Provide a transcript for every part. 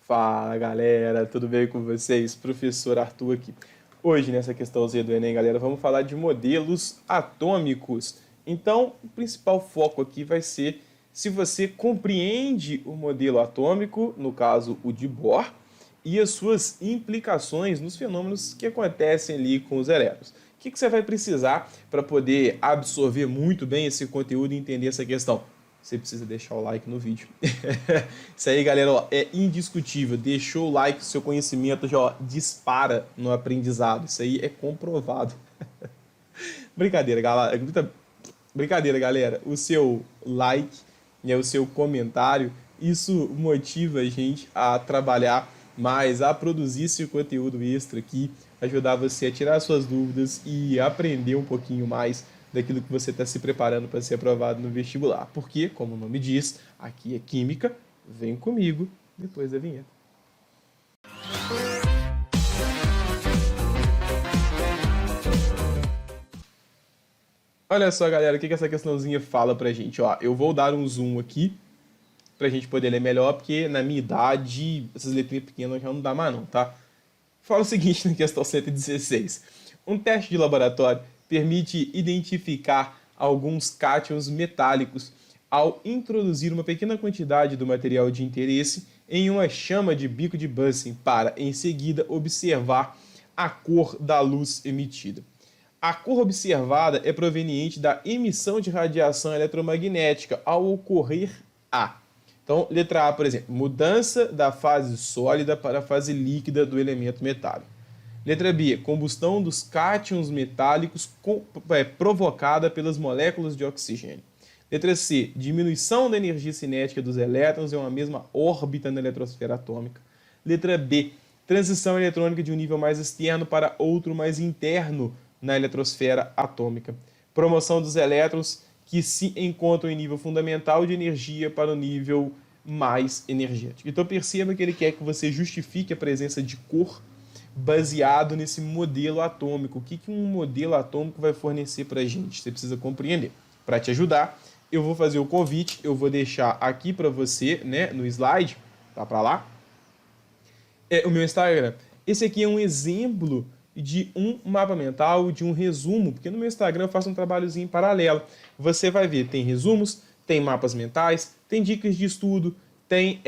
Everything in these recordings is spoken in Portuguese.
Fala galera, tudo bem com vocês? Professor Arthur aqui. Hoje, nessa questãozinha do Enem, galera, vamos falar de modelos atômicos. Então, o principal foco aqui vai ser se você compreende o modelo atômico, no caso o de Bohr, e as suas implicações nos fenômenos que acontecem ali com os elétrons. O que você vai precisar para poder absorver muito bem esse conteúdo e entender essa questão? Você precisa deixar o like no vídeo. Isso aí, galera, ó, é indiscutível. Deixou o like, seu conhecimento já ó, dispara no aprendizado. Isso aí é comprovado. Brincadeira, galera. Brincadeira, galera. O seu like, né, o seu comentário, isso motiva a gente a trabalhar mais, a produzir esse conteúdo extra aqui, ajudar você a tirar suas dúvidas e aprender um pouquinho mais daquilo que você está se preparando para ser aprovado no vestibular. Porque, como o nome diz, aqui é Química, vem comigo depois da vinheta. Olha só, galera, o que essa questãozinha fala pra gente? Ó, eu vou dar um zoom aqui pra gente poder ler melhor, porque na minha idade essas letrinhas pequenas já não dá mais não, tá? Fala o seguinte na questão 116. Um teste de laboratório permite identificar alguns cátions metálicos ao introduzir uma pequena quantidade do material de interesse em uma chama de bico de Bunsen para, em seguida, observar a cor da luz emitida. A cor observada é proveniente da emissão de radiação eletromagnética ao ocorrer a. Então, letra A, por exemplo, mudança da fase sólida para a fase líquida do elemento metálico. Letra B, combustão dos cátions metálicos provocada pelas moléculas de oxigênio. Letra C, diminuição da energia cinética dos elétrons em uma mesma órbita na eletrosfera atômica. Letra D, transição eletrônica de um nível mais externo para outro mais interno na eletrosfera atômica. Promoção dos elétrons que se encontram em nível fundamental de energia para o nível mais energético. Então perceba que ele quer que você justifique a presença de cor baseado nesse modelo atômico. O que um modelo atômico vai fornecer para a gente? Você precisa compreender. Para te ajudar, eu vou fazer o convite, eu vou deixar aqui para você, né, no slide, tá para lá, o meu Instagram. Esse aqui é um exemplo de um mapa mental, de um resumo, porque no meu Instagram eu faço um trabalhozinho em paralelo. Você vai ver, tem resumos, tem mapas mentais, tem dicas de estudo, tem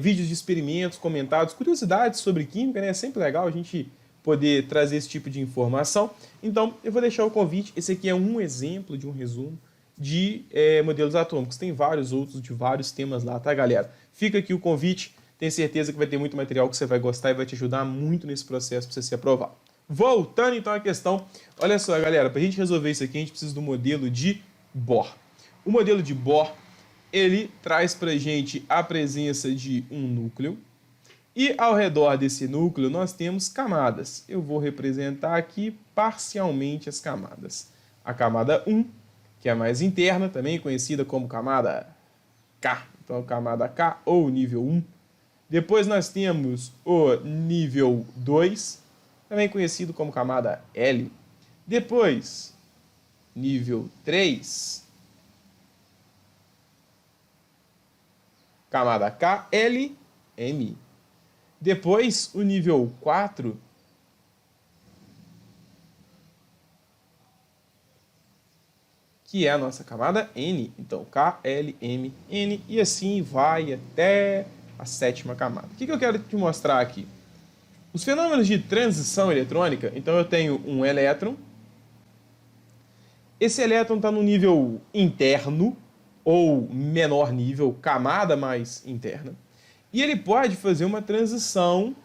vídeos de experimentos comentados, curiosidades sobre química, né? É sempre legal a gente poder trazer esse tipo de informação. Então, eu vou deixar o convite. Esse aqui é um exemplo de um resumo de modelos atômicos. Tem vários outros de vários temas lá, tá, galera? Fica aqui o convite. Tenho certeza que vai ter muito material que você vai gostar e vai te ajudar muito nesse processo para você ser aprovado. Voltando então à questão, olha só, galera, para a gente resolver isso aqui, a gente precisa do modelo de Bohr. O modelo de Bohr, ele traz para a gente a presença de um núcleo e ao redor desse núcleo nós temos camadas. Eu vou representar aqui parcialmente as camadas. A camada 1, que é a mais interna, também conhecida como camada K. Então, camada K ou nível 1. Depois nós temos o nível 2, também conhecido como camada L. Depois, nível 3, camada KLM. Depois, o nível 4, que é a nossa camada N. Então, KLM, N, e assim vai até a 7ª camada. O que eu quero te mostrar aqui? Os fenômenos de transição eletrônica, então eu tenho um elétron. Esse elétron está no nível interno, ou menor nível, camada mais interna. E ele pode fazer uma transição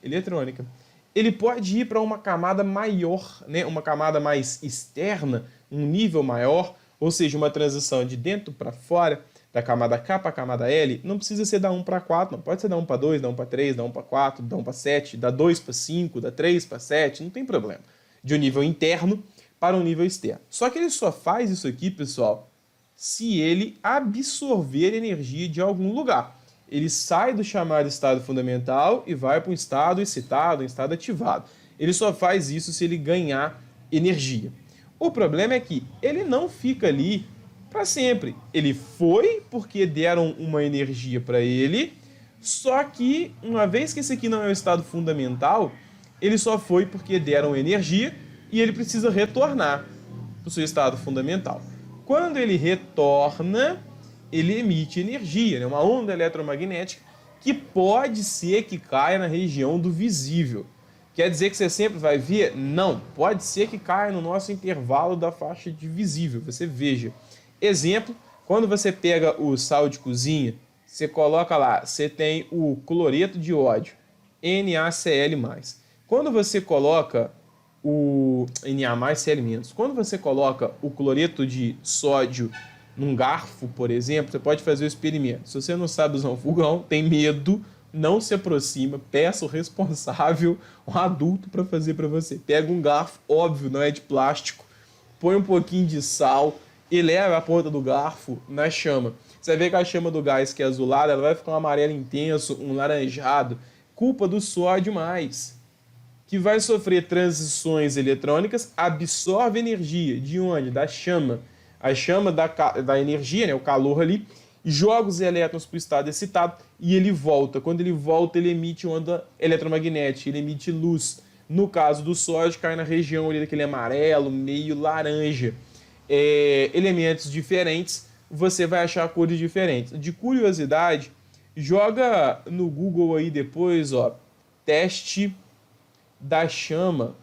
eletrônica. Ele pode ir para uma camada maior, né? Uma camada mais externa, um nível maior, ou seja, uma transição de dentro para fora, da camada K para a camada L, não precisa ser da 1 para 4, não. Pode ser da 1 para 2, da 1 para 3, da 1 para 4, da 1 para 7, da 2 para 5, da 3 para 7, não tem problema. De um nível interno para um nível externo. Só que ele só faz isso aqui, pessoal, se ele absorver energia de algum lugar. Ele sai do chamado estado fundamental e vai para um estado excitado, um estado ativado. Ele só faz isso se ele ganhar energia. O problema é que ele não fica ali para sempre. Ele foi porque deram uma energia para ele, Só que, uma vez que esse aqui não é o estado fundamental, ele só foi porque deram energia e ele precisa retornar para o seu estado fundamental. Quando ele retorna, ele emite energia, né? Uma onda eletromagnética que pode ser que caia na região do visível. Quer dizer que você sempre vai ver? Não, pode ser que caia no nosso intervalo da faixa de visível. Você veja. Exemplo, quando você pega o sal de cozinha, você coloca lá, você tem o cloreto de óleo, NaCl+. Quando você coloca o Na+Cl-, quando você coloca o cloreto de sódio num garfo, por exemplo, você pode fazer o experimento. Se você não sabe usar um fogão, tem medo, não se aproxima, peça o responsável, um adulto, para fazer para você. Pega um garfo, óbvio, não é de plástico, põe um pouquinho de sal e leva a ponta do garfo na chama. Você vai ver que a chama do gás, que é azulada, ela vai ficar um amarelo intenso, um laranjado, culpa do sódio mais, que vai sofrer transições eletrônicas, absorve energia. De onde? Da chama. A chama da energia, né, o calor ali, joga os elétrons para o estado excitado e ele volta. Quando ele volta, ele emite onda eletromagnética, ele emite luz. No caso do sódio, cai na região ali daquele amarelo, meio laranja. Elementos diferentes, você vai achar cores diferentes. De curiosidade, joga no Google aí depois, ó, teste da chama,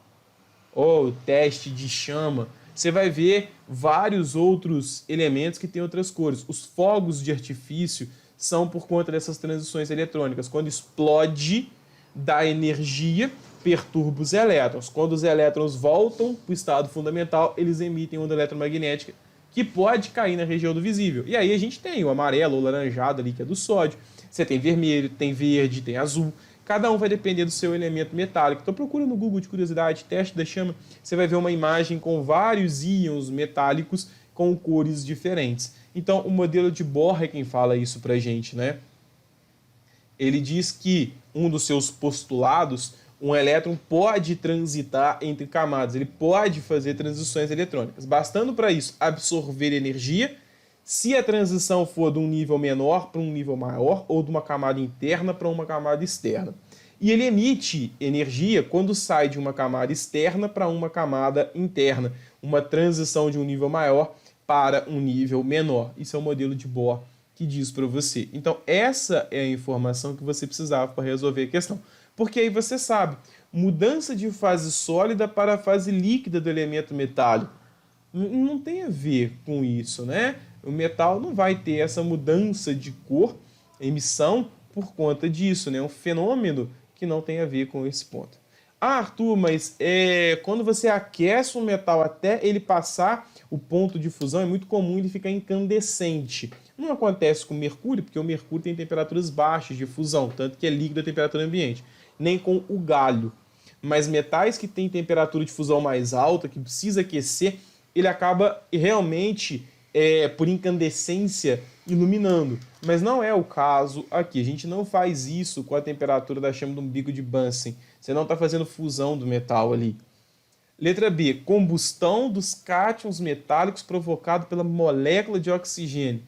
ou teste de chama. Você vai ver vários outros elementos que têm outras cores. Os fogos de artifício são por conta dessas transições eletrônicas. Quando explode, dá energia, perturba os elétrons. Quando os elétrons voltam para o estado fundamental, eles emitem onda eletromagnética que pode cair na região do visível. E aí a gente tem o amarelo ou laranjado ali, que é do sódio. Você tem vermelho, tem verde, tem azul. Cada um vai depender do seu elemento metálico. Então procura no Google de curiosidade, teste da chama, você vai ver uma imagem com vários íons metálicos com cores diferentes. Então o modelo de Bohr é quem fala isso pra gente, né? Ele diz que um dos seus postulados, um elétron pode transitar entre camadas, ele pode fazer transições eletrônicas, bastando para isso absorver energia, se a transição for de um nível menor para um nível maior, ou de uma camada interna para uma camada externa. E ele emite energia quando sai de uma camada externa para uma camada interna, uma transição de um nível maior para um nível menor. Isso é o modelo de Bohr que diz para você. Então essa é a informação que você precisava para resolver a questão. Porque aí você sabe, mudança de fase sólida para a fase líquida do elemento metálico. Não tem a ver com isso, né? O metal não vai ter essa mudança de cor, emissão, por conta disso, né? É um fenômeno que não tem a ver com esse ponto. Ah, Arthur, mas quando você aquece um metal até ele passar o ponto de fusão, é muito comum ele ficar incandescente. Não acontece com o mercúrio, porque o mercúrio tem temperaturas baixas de fusão, tanto que é líquido a temperatura ambiente. Nem com o galho. Mas metais que têm temperatura de fusão mais alta, que precisa aquecer, ele acaba realmente, por incandescência, iluminando. Mas não é o caso aqui. A gente não faz isso com a temperatura da chama do umbigo de Bunsen. Você não está fazendo fusão do metal ali. Letra B. Combustão dos cátions metálicos provocado pela molécula de oxigênio.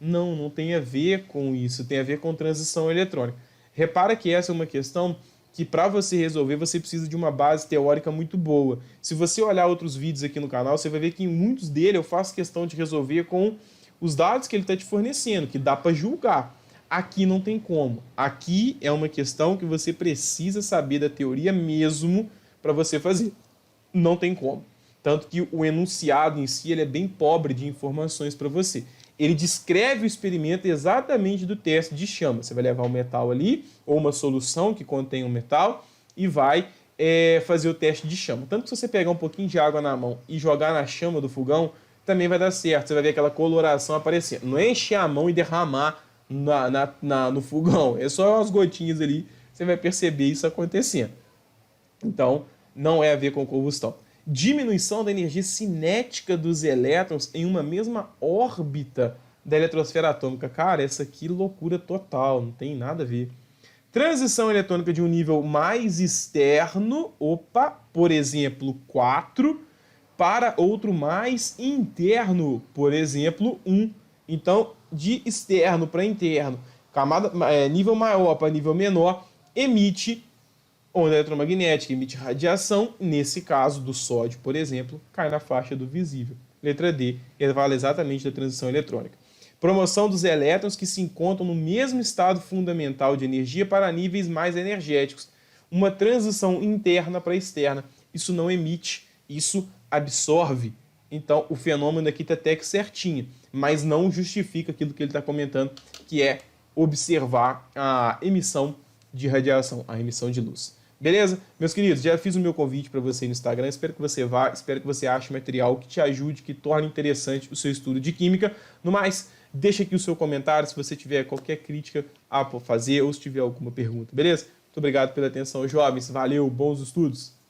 Não tem a ver com isso. Tem a ver com transição eletrônica. Repara que essa é uma questão que, para você resolver, você precisa de uma base teórica muito boa. Se você olhar outros vídeos aqui no canal, você vai ver que em muitos deles eu faço questão de resolver com os dados que ele está te fornecendo, que dá para julgar. Aqui não tem como. Aqui é uma questão que você precisa saber da teoria mesmo para você fazer. Não tem como. Tanto que o enunciado em si ele é bem pobre de informações para você. Ele descreve o experimento exatamente do teste de chama. Você vai levar um metal ali, ou uma solução que contém um metal, e vai fazer o teste de chama. Tanto que se você pegar um pouquinho de água na mão e jogar na chama do fogão, também vai dar certo. Você vai ver aquela coloração aparecendo. Não é encher a mão e derramar no fogão. É só umas gotinhas ali, você vai perceber isso acontecendo. Então, não é a ver com combustão. Diminuição da energia cinética dos elétrons em uma mesma órbita da eletrosfera atômica. Cara, essa aqui loucura total, não tem nada a ver. Transição eletrônica de um nível mais externo, por exemplo, 4, para outro mais interno, por exemplo, 1. Então, de externo para interno, Nível maior para nível menor emite onda eletromagnética, emite radiação. Nesse caso do sódio, por exemplo, cai na faixa do visível. Letra D, ele fala exatamente da transição eletrônica. Promoção dos elétrons que se encontram no mesmo estado fundamental de energia para níveis mais energéticos. Uma transição interna para externa. Isso não emite, isso absorve. Então, o fenômeno aqui está até que certinho, mas não justifica aquilo que ele está comentando, que é observar a emissão de radiação, a emissão de luz. Beleza? Meus queridos, já fiz o meu convite para você no Instagram, espero que você vá, espero que você ache material que te ajude, que torne interessante o seu estudo de química. No mais, deixa aqui o seu comentário se você tiver qualquer crítica a fazer ou se tiver alguma pergunta, beleza? Muito obrigado pela atenção, jovens. Valeu, bons estudos!